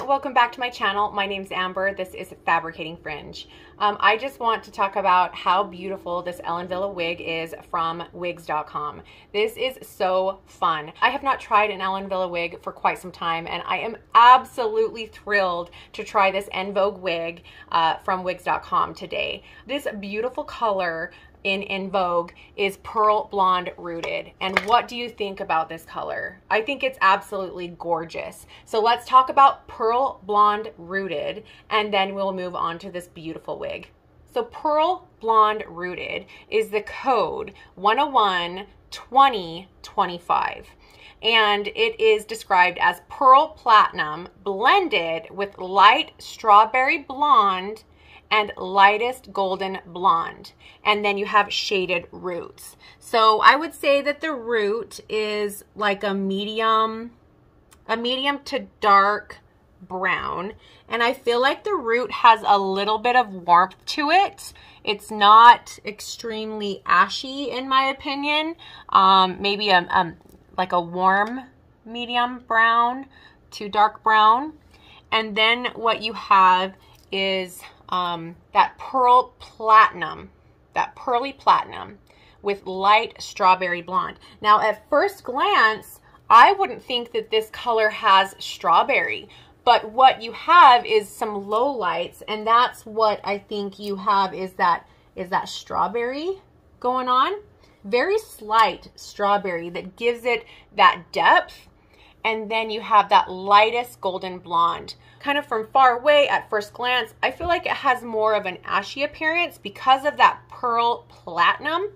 welcome back to my channel. My name's Amber. This is Fabricating Fringe. I just want to talk about how beautiful this Ellen Wille wig is from wigs.com. This is so fun. I have not tried an Ellen Wille wig for quite some time, and I am absolutely thrilled to try this En Vogue wig from wigs.com today. This beautiful color in En Vogue is pearl blonde rooted. And what do you think about this color? I think it's absolutely gorgeous. So let's talk about pearl blonde rooted, and then we'll move on to this beautiful wig. So pearl blonde rooted is the code 101-2025. And it is described as pearl platinum blended with light strawberry blonde and lightest golden blonde, and then you have shaded roots. So I would say that the root is like a medium to dark brown, and I feel like the root has a little bit of warmth to it. It's not extremely ashy in my opinion. Maybe like a warm medium brown to dark brown. And then what you have is that pearly platinum with light strawberry blonde. Now at first glance, I wouldn't think that this color has strawberry, but what you have is some low lights, and that's what I think you have is that strawberry going on. Very slight strawberry that gives it that depth. And then you have that lightest golden blonde. Kind of from far away at first glance, I feel like it has more of an ashy appearance because of that pearl platinum,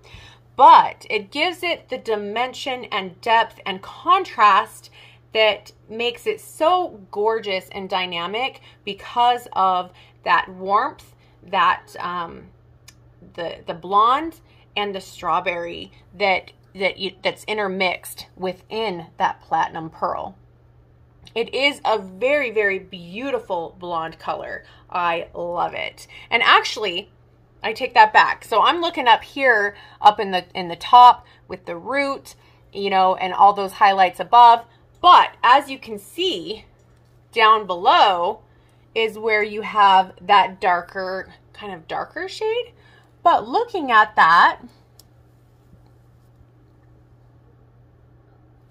but it gives it the dimension and depth and contrast that makes it so gorgeous and dynamic because of that warmth, that the blonde and the strawberry that's intermixed within that platinum pearl. It is a very, very beautiful blonde color. I love it. And actually, I take that back. So I'm looking up here, up in the top with the root, you know, and all those highlights above. But as you can see, down below is where you have that darker, kind of darker shade. But looking at that,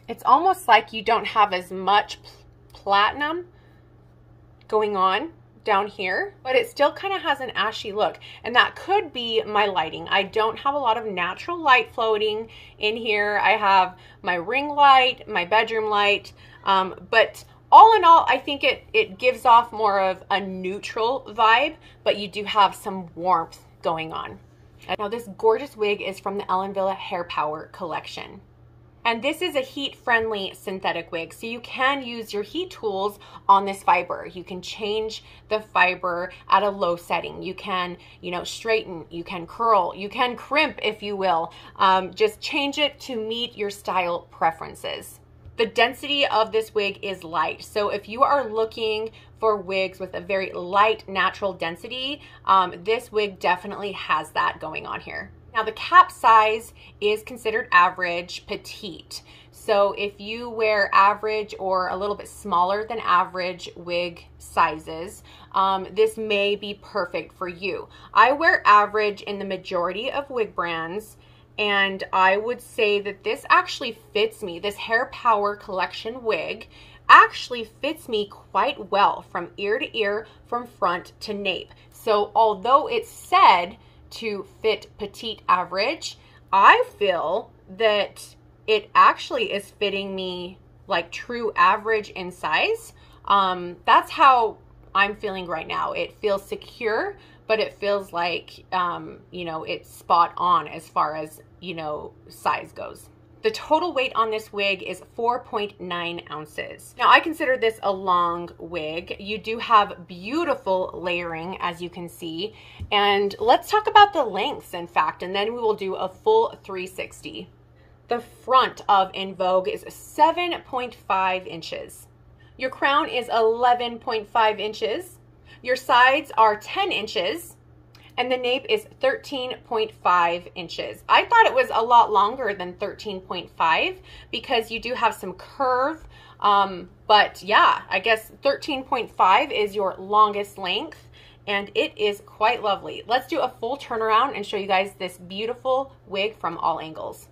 it's almost like you don't have as much platinum going on down here, but it still kind of has an ashy look. And that could be my lighting. I don't have a lot of natural light floating in here. I have my ring light, my bedroom light, but all in all, I think it gives off more of a neutral vibe, but you do have some warmth going on. Now this gorgeous wig is from the Ellen Wille Hair Power collection. And this is a heat-friendly synthetic wig, so you can use your heat tools on this fiber. You can change the fiber at a low setting. You can, you know, straighten, you can curl, you can crimp, if you will. Just change it to meet your style preferences. The density of this wig is light, so if you are looking for wigs with a very light natural density, this wig definitely has that going on here. Now the cap size is considered average petite. So if you wear average or a little bit smaller than average wig sizes, this may be perfect for you. I wear average in the majority of wig brands, and I would say that this actually fits me. This Hair Power collection wig actually fits me quite well from ear to ear, from front to nape. So although it's said to fit petite average, I feel that it actually is fitting me like true average in size. That's how I'm feeling right now. It feels secure, but it feels like, you know, it's spot on as far as, you know, size goes. The total weight on this wig is 4.9 ounces. Now I consider this a long wig. You do have beautiful layering, as you can see. And let's talk about the lengths, in fact, and then we will do a full 360. The front of En Vogue is 7.5 inches. Your crown is 11.5 inches. Your sides are 10 inches. and the nape is 13.5 inches. I thought it was a lot longer than 13.5 because you do have some curve, but yeah, I guess 13.5 is your longest length, and it is quite lovely. Let's do a full turnaround and show you guys this beautiful wig from all angles.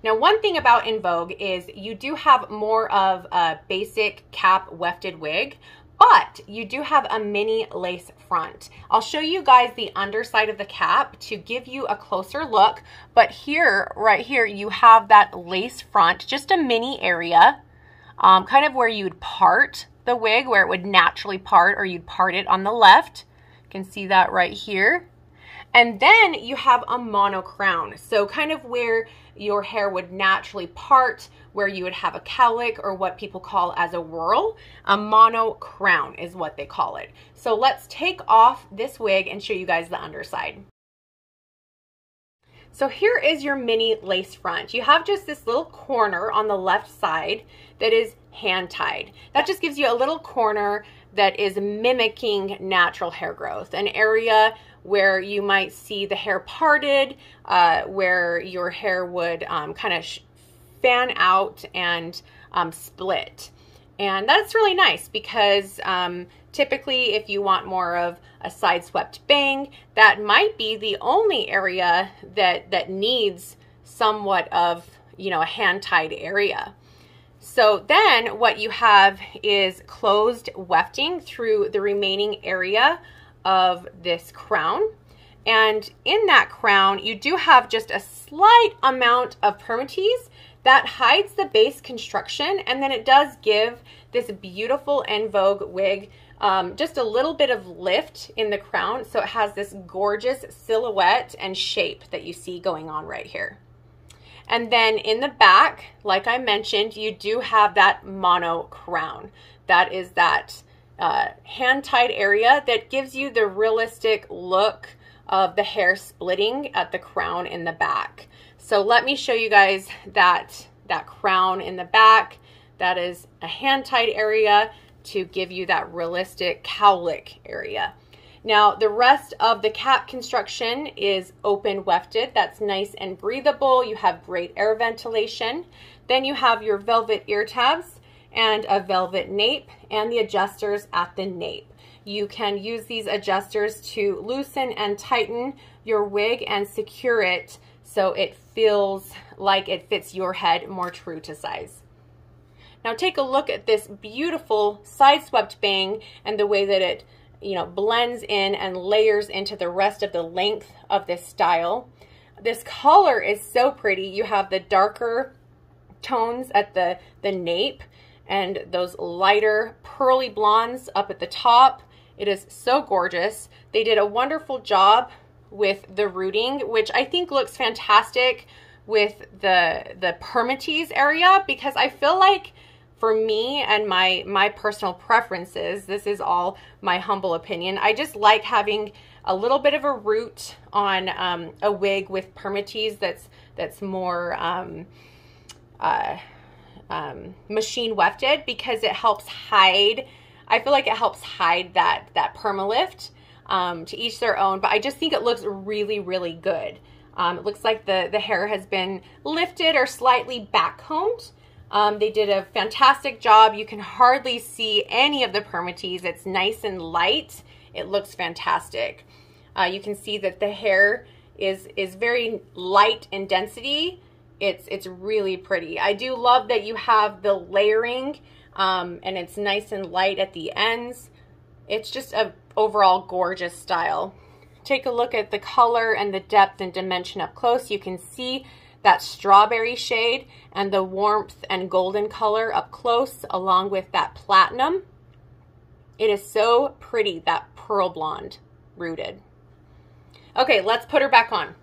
Now, one thing about En Vogue is you do have more of a basic cap wefted wig, but you do have a mini lace front. I'll show you guys the underside of the cap to give you a closer look, but here, right here, you have that lace front, just a mini area, kind of where you'd part the wig, where it would naturally part, or you'd part it on the left. You can see that right here. And then you have a mono crown. So kind of where your hair would naturally part, where you would have a cowlick, or what people call as a whirl. A mono crown is what they call it. So let's take off this wig and show you guys the underside. So here is your mini lace front. You have just this little corner on the left side that is hand tied. That just gives you a little corner that is mimicking natural hair growth, an area where you might see the hair parted, where your hair would kind of fan out and split. And that's really nice because typically if you want more of a side swept bang, that might be the only area that needs somewhat of, you know, a hand tied area. So then what you have is closed wefting through the remaining area of this crown. And in that crown, you do have just a slight amount of permatease that hides the base construction, and then it does give this beautiful En Vogue wig just a little bit of lift in the crown, so it has this gorgeous silhouette and shape that you see going on right here. And then in the back, like I mentioned, you do have that mono crown. That is that hand-tied area that gives you the realistic look of the hair splitting at the crown in the back. So let me show you guys that crown in the back. That is a hand-tied area to give you that realistic cowlick area. Now, the rest of the cap construction is open wefted. That's nice and breathable. You have great air ventilation. Then you have your velvet ear tabs and a velvet nape and the adjusters at the nape. You can use these adjusters to loosen and tighten your wig and secure it so it feels like it fits your head more true to size. Now take a look at this beautiful side swept bang and the way that it, you know, blends in and layers into the rest of the length of this style. This color is so pretty. You have the darker tones at the nape and those lighter pearly blondes up at the top. It is so gorgeous. They did a wonderful job with the rooting, which I think looks fantastic with the permatease area, because I feel like for me and my personal preferences, this is all my humble opinion, I just like having a little bit of a root on a wig with permatease that's more machine wefted, because it helps hide, I feel like it helps hide that permalift. To each their own, but I just think it looks really, really good. It looks like the hair has been lifted or slightly backcombed. They did a fantastic job. You can hardly see any of the permatease. It's nice and light. It looks fantastic. You can see that the hair is very light in density. It's really pretty. I do love that you have the layering and it's nice and light at the ends. It's just a overall gorgeous style. Take a look at the color and the depth and dimension up close. You can see that strawberry shade and the warmth and golden color up close, along with that platinum. It is so pretty, that pearl blonde rooted. Okay, let's put her back on.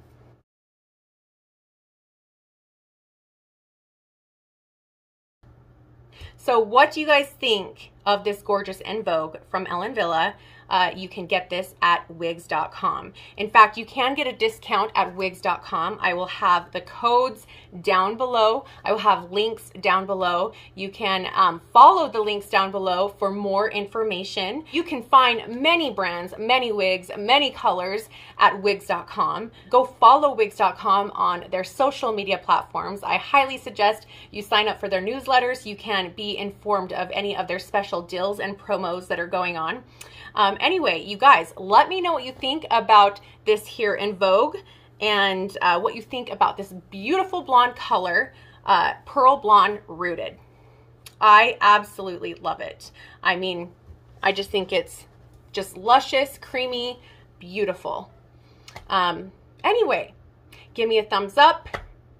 So what do you guys think of this gorgeous En Vogue from Ellen Wille, you can get this at wigs.com. In fact, you can get a discount at wigs.com. I will have the codes down below. I will have links down below. You can follow the links down below for more information. You can find many brands, many wigs, many colors at wigs.com. Go follow wigs.com on their social media platforms. I highly suggest you sign up for their newsletters. You can be informed of any of their special deals and promos that are going on. Anyway, you guys, let me know what you think about this here En Vogue and what you think about this beautiful blonde color, pearl blonde rooted. I absolutely love it. I mean, I just think it's just luscious, creamy, beautiful. Anyway, give me a thumbs up.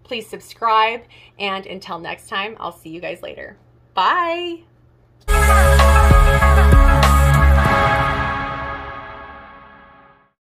Please subscribe. And until next time, I'll see you guys later. Bye.